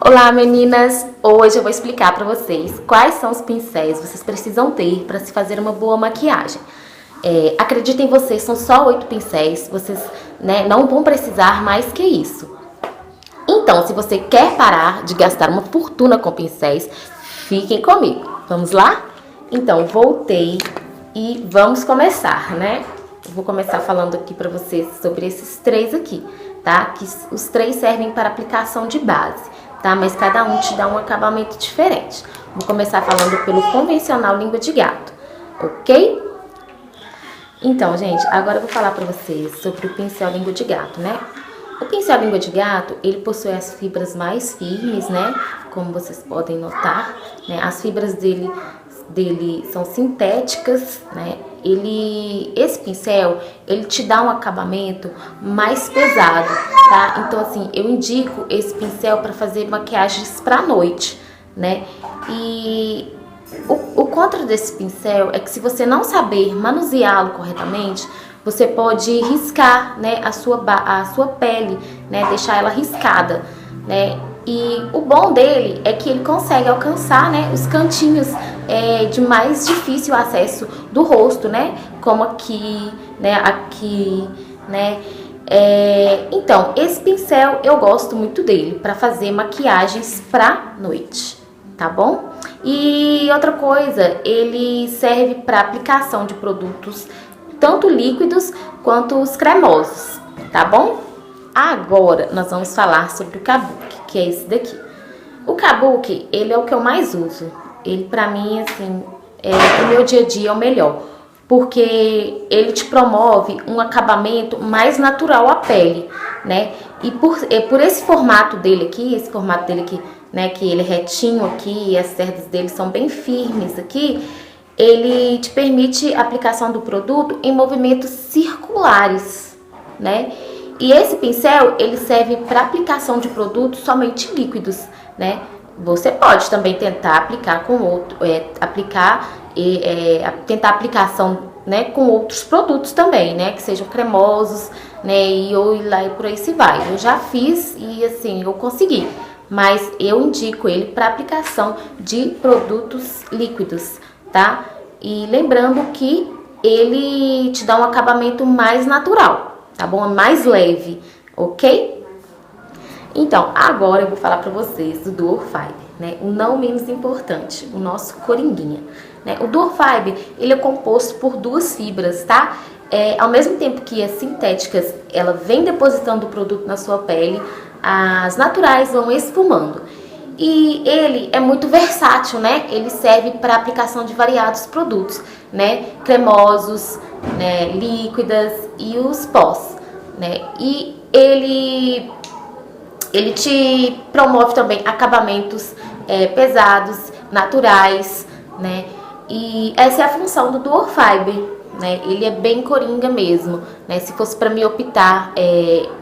Olá meninas, hoje eu vou explicar para vocês quais são os pincéis que vocês precisam ter para se fazer uma boa maquiagem. Acreditem vocês, são só 8 pincéis, vocês não vão precisar mais que isso. Então, se você quer parar de gastar uma fortuna com pincéis, fiquem comigo. Vamos lá? Então, voltei e vamos começar, né? Eu vou começar falando aqui para vocês sobre esses 3 aqui, tá? Que os 3 servem para aplicação de base, tá? Mas cada um te dá um acabamento diferente. Vou começar falando pelo convencional língua de gato, ok? Então, gente, agora eu vou falar para vocês sobre o pincel língua de gato, né? O pincel língua de gato, ele possui as fibras mais firmes, né? Como vocês podem notar, né? As fibras dele são sintéticas, né? Esse pincel, ele te dá um acabamento mais pesado, tá? Então, assim, eu indico esse pincel para fazer maquiagens pra noite, né? E o contra desse pincel é que se você não saber manuseá-lo corretamente, você pode riscar, né, a sua pele, né, deixar ela riscada, né? E o bom dele é que ele consegue alcançar, né, os cantinhos de mais difícil acesso do rosto, né? Como aqui, né? Então, esse pincel eu gosto muito dele para fazer maquiagens pra noite, tá bom? E outra coisa, ele serve para aplicação de produtos tanto líquidos quanto os cremosos, tá bom? Agora nós vamos falar sobre o Kabuki, que é esse daqui. O Kabuki, ele é o que eu mais uso. Ele pra mim, assim, no meu dia a dia é o melhor, porque ele te promove um acabamento mais natural à pele, né? E por esse formato dele aqui, né, que ele é retinho aqui, as cerdas dele são bem firmes aqui, ele te permite a aplicação do produto em movimentos circulares, né? E esse pincel, ele serve para aplicação de produtos somente líquidos, né? Você pode também tentar aplicar tentar aplicação, né, com outros produtos também, né, que sejam cremosos, né, e por aí se vai. Eu já fiz e assim, eu consegui, mas eu indico ele para aplicação de produtos líquidos, tá? E lembrando que ele te dá um acabamento mais natural, tá bom? Mais leve, ok? Então, agora eu vou falar pra vocês do Duo Fiber, né? O não menos importante, o nosso coringuinha, né? O Duo Fiber, ele é composto por 2 fibras, tá? Ao mesmo tempo que as sintéticas, ela vem depositando o produto na sua pele, as naturais vão esfumando. E ele é muito versátil, né? Ele serve para aplicação de variados produtos, né? Cremosos, né? Líquidas e os pós, né? E ele te promove também acabamentos pesados, naturais, né? E essa é a função do Duo Fiber, né? Ele é bem coringa mesmo, né? Se fosse para me optar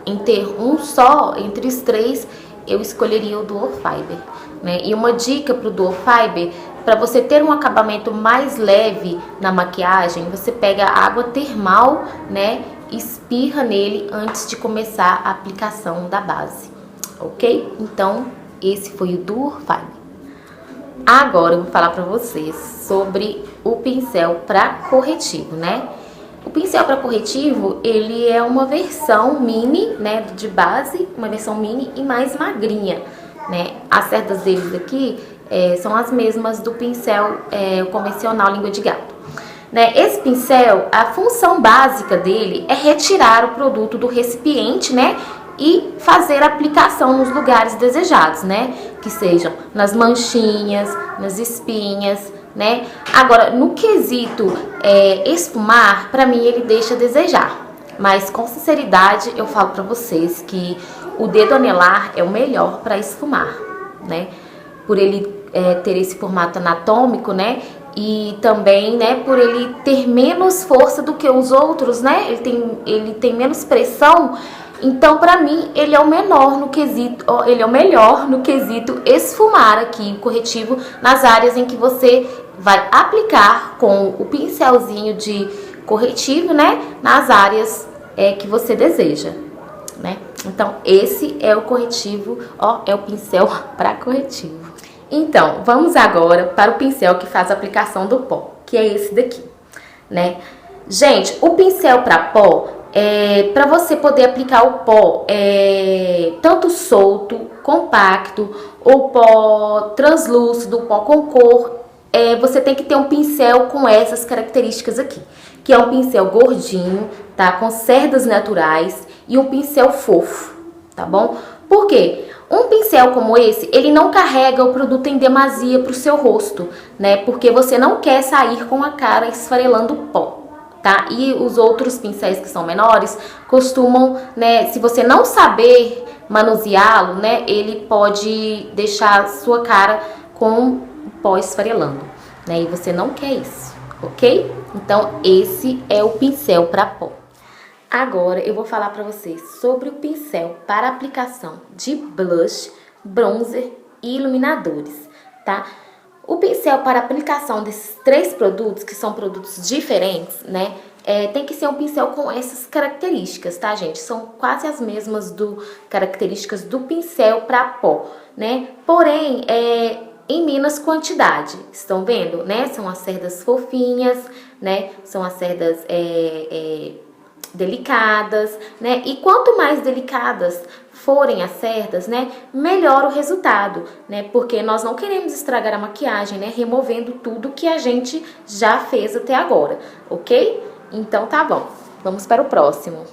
em ter um só entre os 3, eu escolheria o Duo Fiber, né? E uma dica para o Duo Fiber, para você ter um acabamento mais leve na maquiagem, você pega água termal, né? Espirra nele antes de começar a aplicação da base, ok? Então, esse foi o Duo Fiber. Agora eu vou falar para vocês sobre o pincel para corretivo, né? O pincel para corretivo, ele é uma versão mini, né, de base, uma versão mini e mais magrinha, né? As cerdas deles aqui são as mesmas do pincel convencional língua de gato, né? Esse pincel, a função básica dele é retirar o produto do recipiente, né, e fazer a aplicação nos lugares desejados, né? Que sejam nas manchinhas, nas espinhas, né? Agora, no quesito esfumar, pra mim ele deixa a desejar. Mas com sinceridade eu falo pra vocês que o dedo anelar é o melhor pra esfumar, né? Por ele ter esse formato anatômico, né? E também, né, por ele ter menos força do que os outros, né? Ele tem menos pressão. Então, pra mim, ele é o melhor no quesito esfumar aqui o corretivo nas áreas em que você vai aplicar com o pincelzinho de corretivo, né? Nas áreas que você deseja, né? Então, esse é o corretivo, ó, é o pincel para corretivo. Então, vamos agora para o pincel que faz a aplicação do pó, que é esse daqui, né? Gente, o pincel para pó, para você poder aplicar o pó, tanto solto, compacto, ou pó translúcido, pó com cor, você tem que ter um pincel com essas características aqui, que é um pincel gordinho, tá? Com cerdas naturais e um pincel fofo, tá bom? Por quê? Um pincel como esse, ele não carrega o produto em demasia para o seu rosto, né? Porque você não quer sair com a cara esfarelando pó, tá? E os outros pincéis que são menores costumam, né? Se você não saber manuseá-lo, né? Ele pode deixar a sua cara com pó esfarelando, né? E você não quer isso, ok? Então, esse é o pincel para pó. Agora eu vou falar para vocês sobre o pincel para aplicação de blush, bronzer e iluminadores, tá? O pincel para aplicação desses 3 produtos, que são produtos diferentes, né? Tem que ser um pincel com essas características, tá, gente? São quase as mesmas características do pincel para pó, né? Porém, em menos quantidade, estão vendo, né? São as cerdas fofinhas, né? São as cerdas delicadas, né? E quanto mais delicadas forem as cerdas, né, melhor o resultado, né? Porque nós não queremos estragar a maquiagem, né, removendo tudo que a gente já fez até agora, ok? Então tá bom, vamos para o próximo.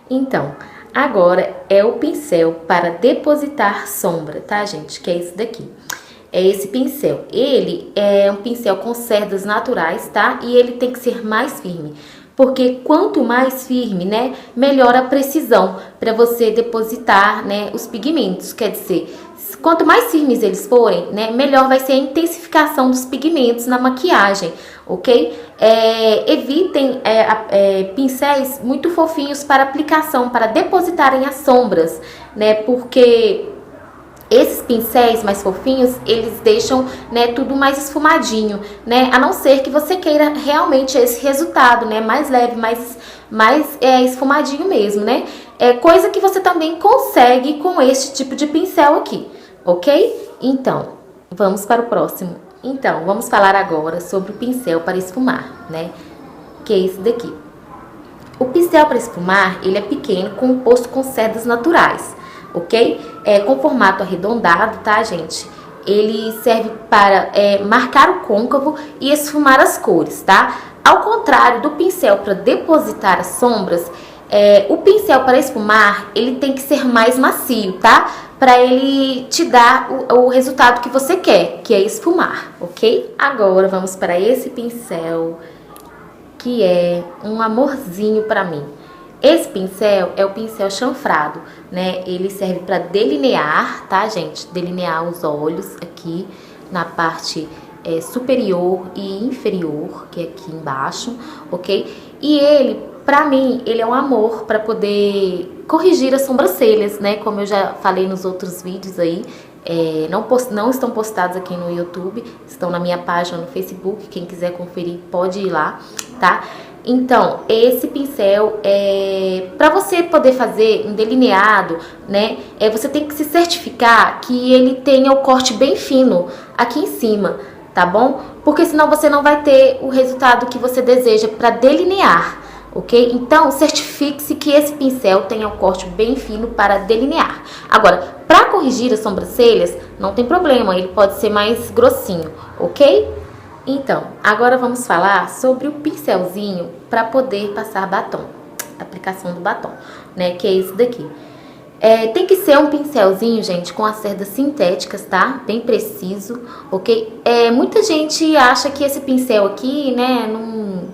Então, agora é o pincel para depositar sombra, tá, gente? Que é esse daqui. É esse pincel. Ele é um pincel com cerdas naturais, tá? E ele tem que ser mais firme. Porque quanto mais firme, né, melhor a precisão para você depositar, né, os pigmentos. Quer dizer, quanto mais firmes eles forem, né, melhor vai ser a intensificação dos pigmentos na maquiagem, ok? Evitem pincéis muito fofinhos para aplicação, para depositarem as sombras, né, porque esses pincéis mais fofinhos, eles deixam, né, tudo mais esfumadinho, né? A não ser que você queira realmente esse resultado, né? Mais leve, mais esfumadinho mesmo, né? É coisa que você também consegue com este tipo de pincel aqui, ok? Então, vamos para o próximo. Então, vamos falar agora sobre o pincel para esfumar, né? Que é esse daqui. O pincel para esfumar, ele é pequeno, composto com cerdas naturais, ok? Com formato arredondado, tá, gente? Ele serve para marcar o côncavo e esfumar as cores, tá? Ao contrário do pincel para depositar as sombras, o pincel para esfumar, ele tem que ser mais macio, tá? Para ele te dar o resultado que você quer, que é esfumar, ok? Agora vamos para esse pincel, que é um amorzinho para mim. Esse pincel é o pincel chanfrado, né? Ele serve para delinear, tá, gente? Delinear os olhos aqui na parte superior e inferior, que é aqui embaixo, ok? E ele, pra mim, ele é um amor para poder corrigir as sobrancelhas, né? Como eu já falei nos outros vídeos aí, não estão postados aqui no YouTube, estão na minha página no Facebook. Quem quiser conferir pode ir lá, tá? Então, esse pincel, para você poder fazer um delineado, né, você tem que se certificar que ele tenha o corte bem fino aqui em cima, tá bom? Porque senão você não vai ter o resultado que você deseja para delinear, ok? Então, certifique-se que esse pincel tenha um corte bem fino para delinear. Agora, para corrigir as sobrancelhas, não tem problema, ele pode ser mais grossinho, ok? Então, agora vamos falar sobre o pincelzinho para poder passar batom, aplicação do batom, né, que é esse daqui. Tem que ser um pincelzinho, gente, com as cerdas sintéticas, tá? Bem preciso, ok? Muita gente acha que esse pincel aqui, né, não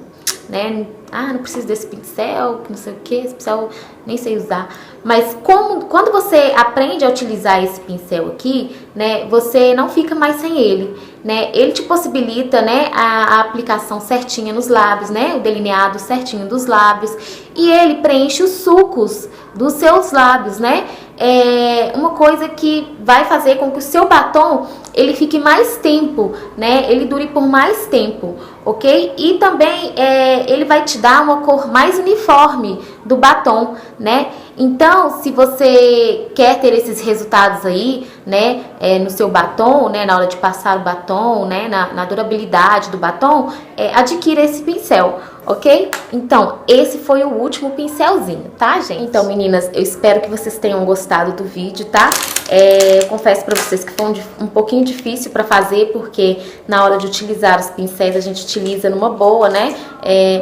preciso desse pincel, que não sei o que, esse pincel nem sei usar. Mas quando você aprende a utilizar esse pincel aqui, né, você não fica mais sem ele, né? Ele te possibilita, né, a aplicação certinha nos lábios, né, o delineado certinho dos lábios, e ele preenche os sulcos dos seus lábios, né? Uma coisa que vai fazer com que o seu batom ele fique mais tempo, né? Ele dure por mais tempo, ok? E também ele vai te dar uma cor mais uniforme do batom, né? Então, se você quer ter esses resultados aí, né, no seu batom, né, na hora de passar o batom, né, na durabilidade do batom, adquira esse pincel, ok? Então, esse foi o último pincelzinho, tá, gente? Então, meninas, eu espero que vocês tenham gostado do vídeo, tá? Confesso pra vocês que foi um pouquinho difícil pra fazer, porque na hora de utilizar os pincéis a gente utiliza numa boa, né?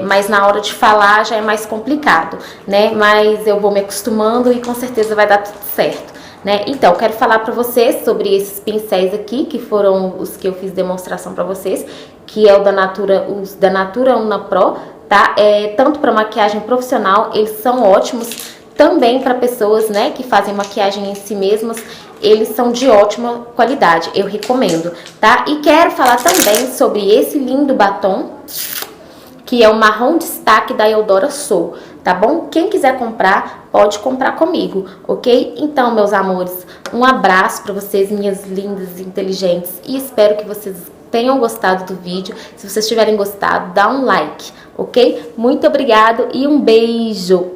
Mas na hora de falar já é mais complicado, né? Mas eu vou me acostumando e com certeza vai dar tudo certo, né? Então, quero falar pra vocês sobre esses pincéis aqui, que foram os que eu fiz demonstração pra vocês, que é o da Natura, os da Natura Una Pro, tá? Tanto para maquiagem profissional, eles são ótimos, também para pessoas, né, que fazem maquiagem em si mesmas, eles são de ótima qualidade, eu recomendo, tá? E quero falar também sobre esse lindo batom, que é o Marrom Destaque da Eudora Sou, tá bom? Quem quiser comprar, pode comprar comigo, ok? Então, meus amores, um abraço para vocês, minhas lindas e inteligentes, e espero que vocês tenham gostado do vídeo. Se vocês tiverem gostado, dá um like, ok? Muito obrigado e um beijo!